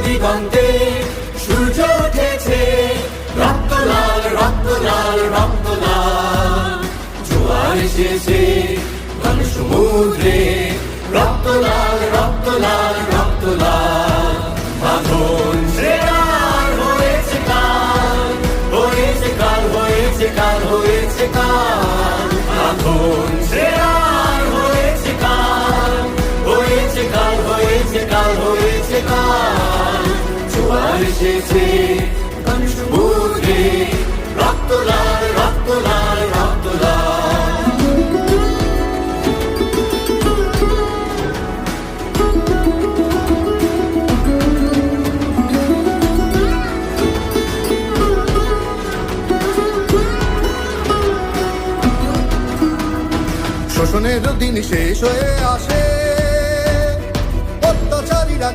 দিগন্তে সূর্য উঠেছে, রক্ত লাল রক্ত লাল রক্ত লাল। জোয়ার এসেছে ঘন সমুদ্রে, রক্ত লাল রক্ত লাল রক্ত লাল। বাঁধন ছেড়ার হয়েছে কাল, হয়েছে কাল, হয়েছে কাল, হয়েছে কাল। বাঁধন ছেড়ার হয়েছে কাল, হয়েছে কাল, হয়েছে কাল, হয়েছে কাল। জোয়ার এসেছে ঘন সমুদ্রে, রক্ত লাল রক্ত লাল রক্ত লাল। শোষণের দিন শেষ হয়ে আসে,